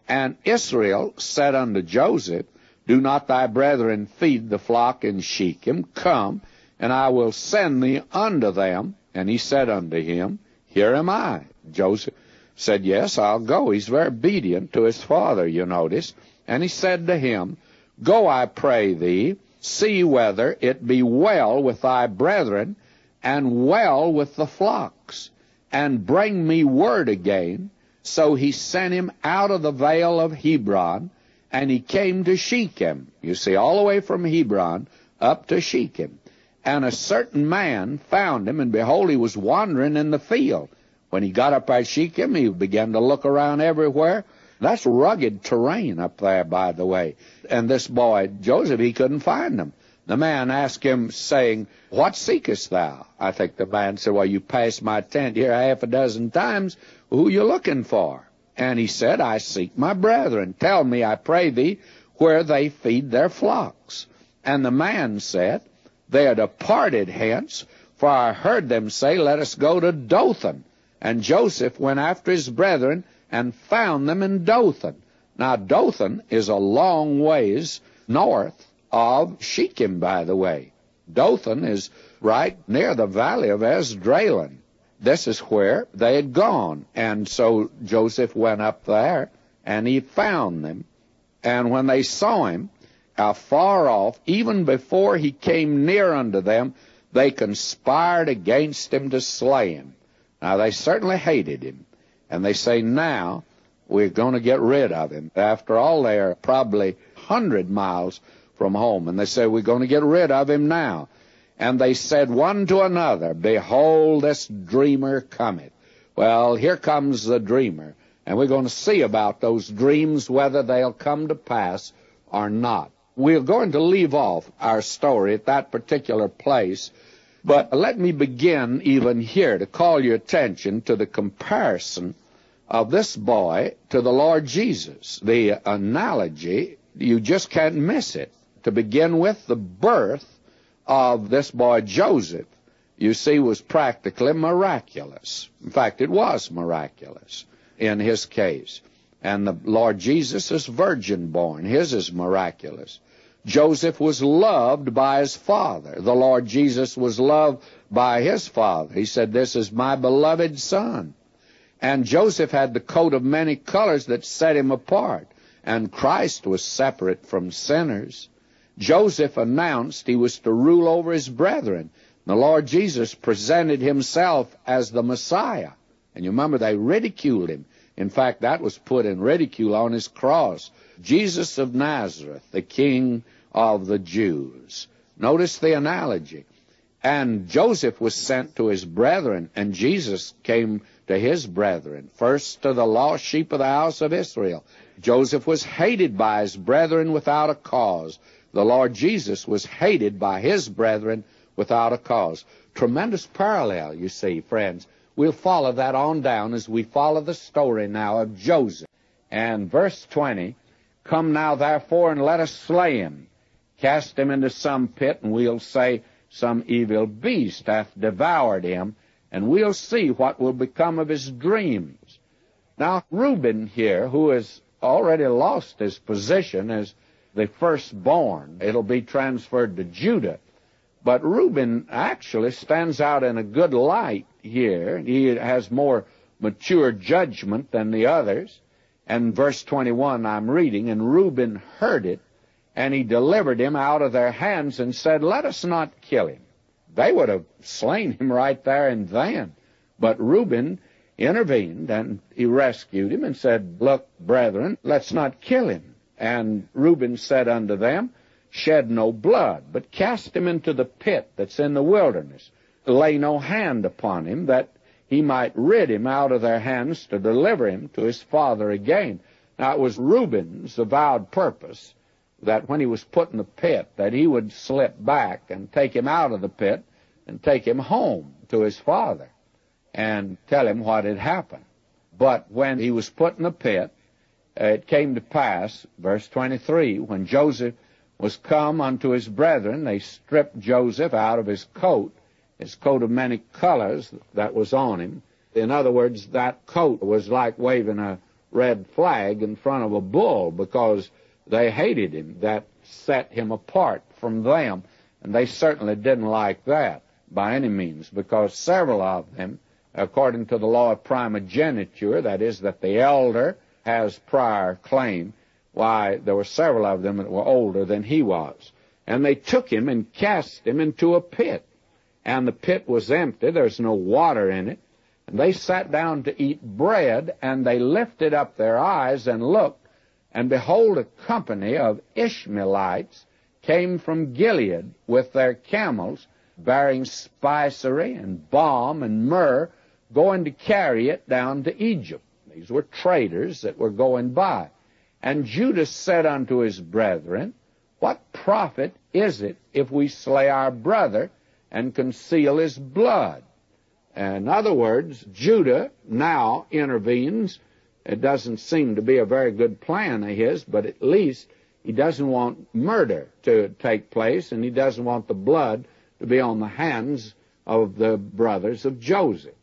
And Israel said unto Joseph, Do not thy brethren feed the flock in Shechem? Come, and I will send thee unto them. And he said unto him, Here am I. Joseph said, Yes, I'll go. He's very obedient to his father, you notice. And he said to him, Go, I pray thee, see whether it be well with thy brethren, and well with the flocks, and bring me word again. So he sent him out of the vale of Hebron, and he came to Shechem. You see, all the way from Hebron up to Shechem. And a certain man found him, and behold, he was wandering in the field. When he got up by Shechem, he began to look around everywhere. That's rugged terrain up there, by the way. And this boy, Joseph, he couldn't find him. The man asked him, saying, What seekest thou? I think the man said, Well, you passed my tent here half a dozen times. Who you looking for? And he said, I seek my brethren. Tell me, I pray thee, where they feed their flocks. And the man said, They are departed hence, for I heard them say, Let us go to Dothan. And Joseph went after his brethren, and found them in Dothan. Now, Dothan is a long ways north of Shechem, by the way. Dothan is right near the valley of Esdraelon. This is where they had gone. And so Joseph went up there, and he found them. And when they saw him afar off, even before he came near unto them, they conspired against him to slay him. Now, they certainly hated him. And they say, Now we're going to get rid of him. After all, they are probably 100 miles from home. And they say, We're going to get rid of him now. And they said one to another, Behold, this dreamer cometh. Well, here comes the dreamer. And we're going to see about those dreams, whether they'll come to pass or not. We're going to leave off our story at that particular place. But let me begin even here to call your attention to the comparison of this boy to the Lord Jesus. The analogy, you just can't miss it. To begin with, the birth of this boy Joseph, you see, was practically miraculous. In fact, it was miraculous in his case. And the Lord Jesus is virgin born. His is miraculous. Joseph was loved by his father. The Lord Jesus was loved by his father. He said, This is my beloved son. And Joseph had the coat of many colors that set him apart. And Christ was separate from sinners. Joseph announced he was to rule over his brethren. The Lord Jesus presented himself as the Messiah. And you remember, they ridiculed him. In fact, that was put in ridicule on his cross. Jesus of Nazareth, the King of the Jews. Notice the analogy. And Joseph was sent to his brethren, and Jesus came to his brethren, first to the lost sheep of the house of Israel. Joseph was hated by his brethren without a cause. The Lord Jesus was hated by his brethren without a cause. Tremendous parallel, you see, friends. We'll follow that on down as we follow the story now of Joseph. And verse 20, Come now therefore and let us slay him, cast him into some pit, and we'll say, Some evil beast hath devoured him, and we'll see what will become of his dreams. Now, Reuben here, who has already lost his position as the firstborn, it'll be transferred to Judah. But Reuben actually stands out in a good light here. He has more mature judgment than the others. And verse 21 I'm reading, And Reuben heard it, and he delivered him out of their hands and said, Let us not kill him. They would have slain him right there and then. But Reuben intervened, and he rescued him and said, Look, brethren, let's not kill him. And Reuben said unto them, Shed no blood, but cast him into the pit that's in the wilderness. Lay no hand upon him, that he might rid him out of their hands to deliver him to his father again. Now, it was Reuben's avowed purpose that when he was put in the pit, that he would slip back and take him out of the pit and take him home to his father and tell him what had happened. But when he was put in the pit, it came to pass, verse 23, when Joseph was come unto his brethren, they stripped Joseph out of his coat of many colors that was on him. In other words, that coat was like waving a red flag in front of a bull because they hated him. That set him apart from them, and they certainly didn't like that by any means, because several of them, according to the law of primogeniture, that is, that the elder has prior claim, why, there were several of them that were older than he was. And they took him and cast him into a pit. And the pit was empty, there's no water in it. And they sat down to eat bread, and they lifted up their eyes and looked, and behold, a company of Ishmaelites came from Gilead with their camels, bearing spicery and balm and myrrh, going to carry it down to Egypt. These were traders that were going by. And Judah said unto his brethren, What profit is it if we slay our brother and conceal his blood? In other words, Judah now intervenes. It doesn't seem to be a very good plan of his, but at least he doesn't want murder to take place, and he doesn't want the blood to be on the hands of the brothers of Joseph.